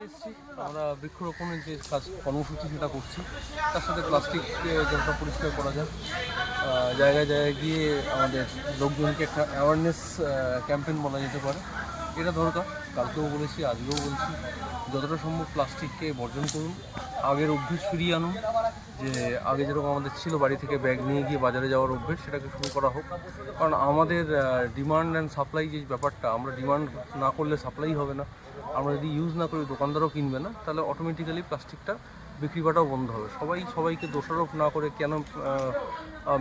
আমরা বৃক্ষরোপণের যে কাজ কর্মসূচি সেটা করছি, তার সাথে প্লাস্টিক যতটা পরিষ্কার করা যায় জায়গায় জায়গায় গিয়ে আমাদের লোকজনকে একটা অ্যাওয়ারনেস ক্যাম্পেইন বলা যেতে পারে, এটা দরকার। কালকেও বলেছি, আজকেও বলছি, যতটা সম্ভব প্লাস্টিককে বর্জন করুন, আগের অভ্যেস ফিরিয়ে আনুন। যে আগে যেরকম আমাদের ছিল বাড়ি থেকে ব্যাগ নিয়ে গিয়ে বাজারে যাওয়ার অভ্যেস, সেটাকে শুরু করা হোক। কারণ আমাদের ডিমান্ড অ্যান্ড সাপ্লাই যে ব্যাপারটা, আমরা ডিমান্ড না করলে সাপ্লাই হবে না। আমরা যদি ইউজ না করি, দোকানদারও কিনবে না, তাহলে অটোমেটিক্যালি প্লাস্টিকটা বিক্রি বাটাও বন্ধ হবে। সবাইকে দোষারোপ না করে কেন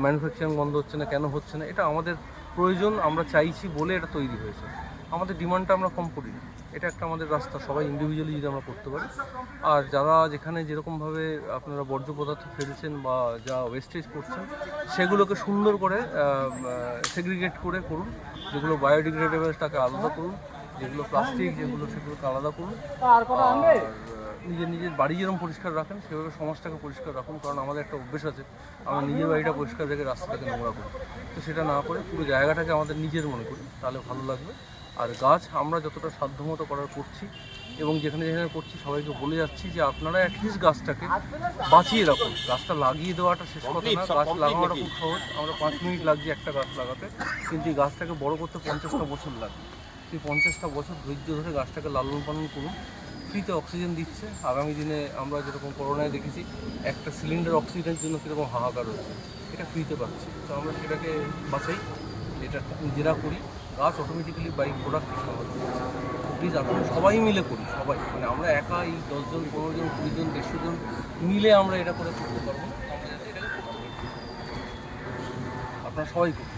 ম্যানুফ্যাকচারিং বন্ধ হচ্ছে না, কেন হচ্ছে না, এটা আমাদের প্রয়োজন, আমরা চাইছি বলে এটা তৈরি হয়েছে। আমাদের ডিমান্ডটা আমরা কম করি না, এটা একটা আমাদের রাস্তা। সবাই ইন্ডিভিজুয়ালি যদি আমরা করতে পারি, আর যারা যেখানে যেরকমভাবে আপনারা বর্জ্য পদার্থ ফেলছেন বা যা ওয়েস্টেজ করছেন, সেগুলোকে সুন্দর করে সেগ্রিগেট করে করুন। যেগুলো বায়োডিগ্রেডেবল তাকে আলাদা করুন, যেগুলো প্লাস্টিক সেগুলোকে আলাদা করুন। আর নিজের বাড়ি যেরকম পরিষ্কার রাখেন, সেভাবে সমাজটাকে পরিষ্কার রাখুন। কারণ আমাদের একটা অভ্যেস আছে, আমরা নিজের বাড়িটা পরিষ্কার রেখে রাস্তাটাকে নোংরা করি। তো সেটা না করে পুরো জায়গাটাকে আমাদের নিজের মনে করি, তাহলে ভালো লাগবে। আর গাছ আমরা যতটা সাধ্যমতো করার করছি, এবং যেখানে যেখানে করছি সবাইকে বলে যাচ্ছি যে আপনারা অ্যাটলিস্ট গাছটাকে বাঁচিয়ে রাখুন। গাছটা লাগিয়ে দেওয়াটা শেষ কথা না, গাছ লাগানোটা খুব সহজ। আমরা 5 মিনিট লাগছে একটা গাছ লাগাতে, কিন্তু এই গাছটাকে বড় করতে 50টা বছর লাগবে। সেই 50টা বছর ধৈর্য ধরে গাছটাকে লালন পালন করুন। ফ্রিতে অক্সিজেন দিচ্ছে। আগামী দিনে আমরা যেরকম করোনায় দেখেছি, একটা সিলিন্ডার অক্সিজেনের জন্য কীরকম হাহাকার হচ্ছে, এটা ফ্রিতে পাচ্ছি। তো আমরা সেটাকে বাঁচাই, এটা নিজেরা করি। গাছ অটোমেটিক্যালি বাই প্রোডাক্ট সমাজ করছে। প্লিজ আপনারা সবাই মিলে করি, সবাই, মানে আমরা একা এই 10 জন 15 জন 20 জন 150 জন মিলে আমরা এটা করে করতে পারবো না। আমরা যাতে এটাকে করতে পারি, আপনারা সবাই করুন।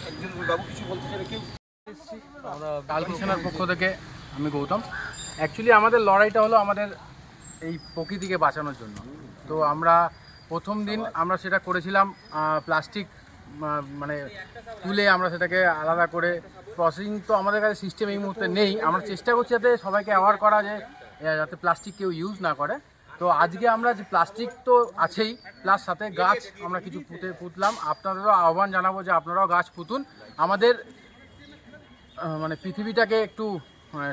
একজন বাবু কিছু বলতে চাই কেউ? আমরা কালকিশনার পক্ষ থেকে আমি গৌতম। অ্যাকচুয়ালি আমাদের লড়াইটা হলো আমাদের এই প্রকৃতিকে বাঁচানোর জন্য। তো আমরা প্রথম দিন আমরা সেটা করেছিলাম প্লাস্টিক মানে তুলে আমরা সেটাকে আলাদা করে প্রসেসিং। তো আমাদের কাছে সিস্টেম এই মুহূর্তে নেই। আমরা চেষ্টা করছি যাতে সবাইকে অ্যাওয়ার করা যে যাতে প্লাস্টিক কেউ ইউজ না করে। তো আজকে আমরা যে প্লাস্টিক তো আছেই, প্লাস সাথে গাছ আমরা কিছু পুঁতলাম। আপনাদেরও আহ্বান জানাবো যে আপনারাও গাছ পুঁতুন। আমাদের মানে পৃথিবীটাকে একটু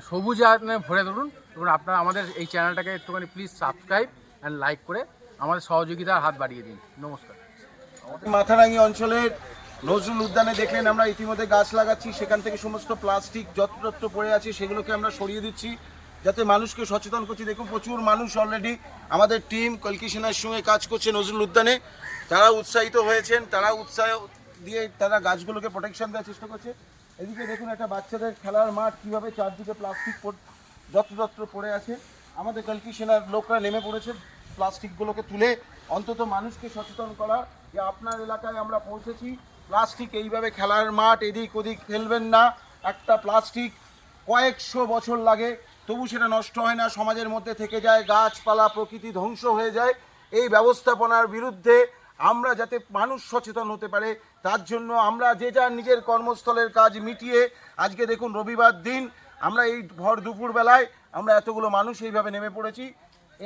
সবুজায়নে ভরে ধরুন। এবং আপনারা আমাদের এই চ্যানেলটাকে একটুখানি প্লিজ সাবস্ক্রাইব অ্যান্ড লাইক করে আমাদের সহযোগিতার হাত বাড়িয়ে দিন। নমস্কার। মাথারাঙ্গি অঞ্চলের নজরুল উদ্যানে দেখলেন আমরা ইতিমধ্যে গাছ লাগাচ্ছি। সেখান থেকে সমস্ত প্লাস্টিক যত্রতত্র পড়ে আছে, সেগুলোকে আমরা সরিয়ে দিচ্ছি, যাতে মানুষকে সচেতন করছি। দেখুন, প্রচুর মানুষ অলরেডি আমাদের টিম কলকিশনার সঙ্গে কাজ করছে নজরুল উদ্যানে। তারা উৎসাহিত হয়েছেন, তারা উৎসাহ দিয়ে তারা গাছগুলোকে প্রোটেকশন দেওয়ার চেষ্টা করছে। এদিকে দেখুন, একটা বাচ্চাদের খেলার মাঠ, কীভাবে চারদিকে প্লাস্টিক যত্রতত্র পড়ে আছে। আমাদের কলকিশনার লোকরা নেমে পড়েছে প্লাস্টিকগুলোকে তুলে অন্তত মানুষকে সচেতন করা যে আপনার এলাকায় আমরা পৌঁছেছি। প্লাস্টিক এইভাবে খেলার মাঠ এদিক ওদিক ফেলবেন না। একটা প্লাস্টিক কয়েকশো বছর লাগে, তবু সেটা নষ্ট হয় না, সমাজের মধ্যে থেকে যায়, গাছপালা প্রকৃতি ধ্বংস হয়ে যায়। এই ব্যবস্থাপনার বিরুদ্ধে আমরা যাতে মানুষ সচেতন হতে পারে, তার জন্য আমরা যে যার নিজের কর্মস্থলের কাজ মিটিয়ে, আজকে দেখুন রবিবার দিন, আমরা এই ভর দুপুর বেলায় আমরা এতগুলো মানুষ এইভাবে নেমে পড়েছি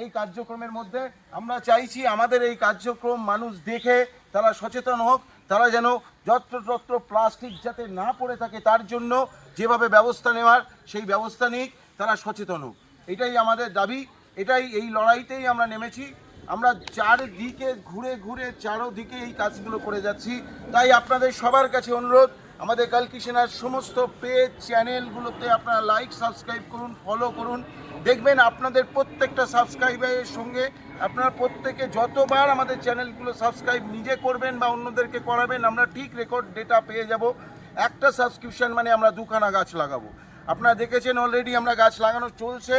এই কার্যক্রমের মধ্যে। আমরা চাইছি আমাদের এই কার্যক্রম মানুষ দেখে তারা সচেতন হোক, তারা যেন যত্রতত্র প্লাস্টিক যাতে না পড়ে থাকে, তার জন্য যেভাবে ব্যবস্থা নেওয়ার সেই ব্যবস্থা নিক, তারা সচেতন হোক। এটাই আমাদের দাবি, এটাই এই লড়াইতেই আমরা নেমেছি। আমরা চারদিকে ঘুরে ঘুরে চারদিকে এই কাজগুলো করে যাচ্ছি। তাই আপনাদের সবার কাছে অনুরোধ, আমাদের কলকিশনার সমস্ত পেজ চ্যানেলগুলোতে আপনারা লাইক সাবস্ক্রাইব করুন, ফলো করুন। দেখবেন আপনাদের প্রত্যেকটা সাবস্ক্রাইবারের সঙ্গে আপনারা প্রত্যেকে যতবার আমাদের চ্যানেলগুলো সাবস্ক্রাইব নিজে করবেন বা অন্যদেরকে করাবেন, আমরা ঠিক রেকর্ড ডেটা পেয়ে যাব। একটা সাবস্ক্রিপশন মানে আমরা 2খানা গাছ লাগাবো। আপনারা দেখেছেন অলরেডি আমরা গাছ লাগানো চলছে।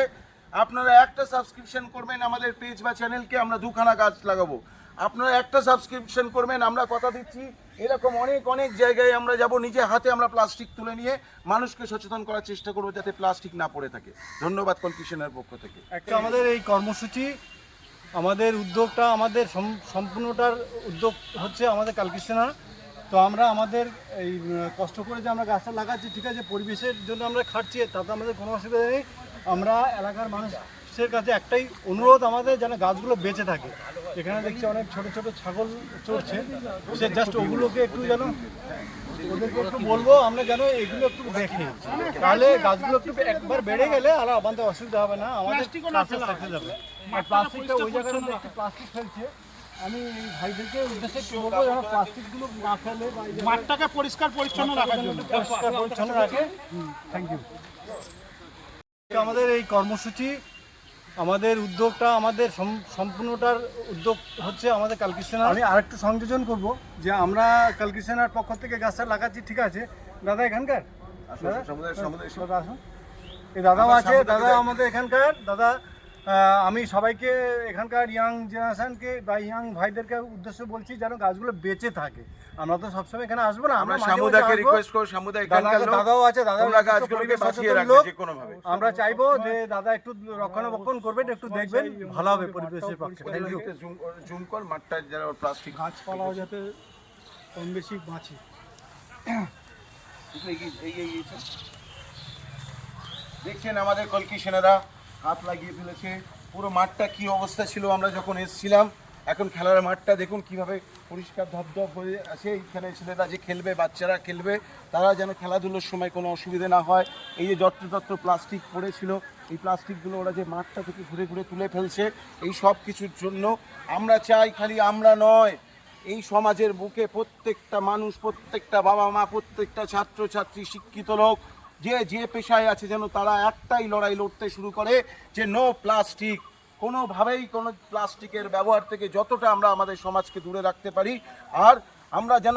আপনারা একটা সাবস্ক্রিপশন করবেন আমাদের পেজ বা চ্যানেলকে, আমরা 2খানা গাছ লাগাবো। আপনারা একটা সাবস্ক্রিপশন করবেন, আমরা কথা দিচ্ছি এরকম অনেক জায়গায় আমরা যাব, নিজে হাতে আমরা প্লাস্টিক তুলে নিয়ে মানুষকে সচেতন করার চেষ্টা করবো যাতে প্লাস্টিক না পড়ে থাকে। ধন্যবাদ কলকিশনার পক্ষ থেকে। একটা আমাদের এই কর্মসূচি, আমাদের উদ্যোগটা, আমাদের সম্পূর্ণটার উদ্যোগ হচ্ছে আমাদের কালকিশনা। তো আমরা আমাদের এই কষ্ট করে যে আমরা গাছটা লাগাচ্ছি, ঠিক আছে, পরিবেশের জন্য আমরা খাটছি, তাতে আমাদের কোনো অসুবিধা নেই। আমরা এলাকার মানুষের কাছে একটাই অনুরোধ আমাদের, যেন গাছগুলো বেঁচে থাকে। এখানে দেখছি অনেক ছোট ছোট ছাগল চড়ছে, সে জাস্ট ওগুলোকে একটু যেন ওদেরকে একটু বলবো আমরা যেন এগুলো একটু দেখি, তাহলে গাছগুলো একটু একবার বেড়ে গেলে আর আমাদের অসুবিধা হবে না, আমাদের কাছে থাকতে যাবে। আর প্লাস্টিকটা ওই জায়গায় একটু প্লাস্টিক ফেলছে, আমি এই ভাইদেরকে উদ্দেশ্যে কি বলবো যেন প্লাস্টিকগুলো না ফেলে বা মাঠটাকে পরিষ্কার পরিচ্ছন্ন রাখার জন্য পরিষ্কার পরিচ্ছন্ন রাখে। Thank you. আমাদের এই কর্মসূচি, আমাদের উদ্যোগটা, আমাদের সম্পূর্ণটার উদ্যোগ হচ্ছে আমাদের কালকিস্তানা। আমি আরেকটু সংযোজন করব যে আমরা কালকিস্তানার পক্ষ থেকে গাছটা লাগাচ্ছি, ঠিক আছে দাদা এখানকার দাদা আসুন, এই দাদাও আছে, দাদা আমাদের এখানকার দাদা। আমি সবাইকে এখানকার ইয়াং জেনারেশনকে বা ইয়াং ভাইদেরকে উদ্দেশ্য বলছি যেন গাছগুলো বেঁচে থাকে। আমরা তো সবসময় এখানে আসবো না, আমরা সামুদাকে রিকোয়েস্ট করব, সামুদা এখানকার লোক, দাদাও আছে, দাদা গাছগুলোকে বাঁচিয়ে রাখবে যে কোনো ভাবে। আমরা চাইবো যে দাদা একটু রক্ষণাবেক্ষণ করবেন, একটু দেখবেন, ভালো হবে পরিবেশের পক্ষে। Thank you. জুম কর মাঠটা যারা প্লাস্টিক গাছপালাও যাতে কম বেশি বাঁচে। দেখছেন আমাদের কলকি সেনারা হাত লাগিয়ে ফেলেছে, পুরো মাঠটা কি অবস্থা ছিল আমরা যখন এসেছিলাম, এখন খেলার মাঠটা দেখুন কিভাবে পরিষ্কার ধপধপ হয়ে আছে। এখানে ছেলেরা যে খেলবে, বাচ্চারা খেলবে, তারা যেন খেলাধুলোর সময় কোনো অসুবিধা না হয়। এই যে যত্রতত্র প্লাস্টিক পড়েছিল, এই প্লাস্টিকগুলো ওরা যে মাঠটা থেকে ঘুরে ঘুরে তুলে ফেলছে, এই সব কিছুর জন্য আমরা চাই, খালি আমরা নয়, এই সমাজের বুকে প্রত্যেকটা মানুষ, প্রত্যেকটা বাবা মা, প্রত্যেকটা ছাত্রছাত্রী, শিক্ষিত লোক, যে পেশায় আছে যেন তারা একটাই লড়াই লড়তে শুরু করে যে নো প্লাস্টিক। কোনোভাবেই কোনো প্লাস্টিকের ব্যবহার থেকে যতটা আমরা আমাদের সমাজকে দূরে রাখতে পারি, আর আমরা যেন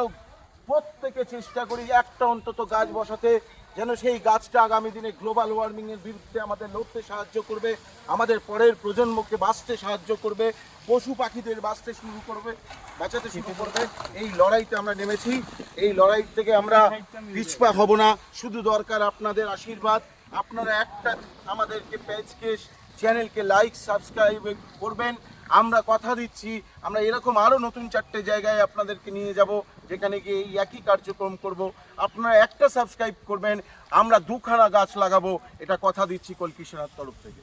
প্রত্যেকে চেষ্টা করি একটা অন্তত গাছ বসাতে, যেন সেই গাছটা আগামী দিনে গ্লোবাল ওয়ার্মিংয়ের বিরুদ্ধে আমাদের লড়তে সাহায্য করবে, আমাদের পরের প্রজন্মকে বাঁচতে সাহায্য করবে, পশু পাখিদের বাঁচতে বাঁচাতে শুরু করবে। এই লড়াইতে আমরা নেমেছি, এই লড়াই থেকে আমরা পিছপা হব না। শুধু দরকার আপনাদের আশীর্বাদ। আপনারা একটা আমাদেরকে পেজকে, চ্যানেলকে লাইক সাবস্ক্রাইব করবেন। আমরা কথা দিচ্ছি, আমরা এরকম আরও নতুন 4টে জায়গায় আপনাদেরকে নিয়ে যাব, যেখানে গিয়ে এই একই কার্যক্রম করব। আপনারা একটা সাবস্ক্রাইব করবেন, আমরা 2খানা গাছ লাগাবো, এটা কথা দিচ্ছি কলকি সেনার তরফ থেকে।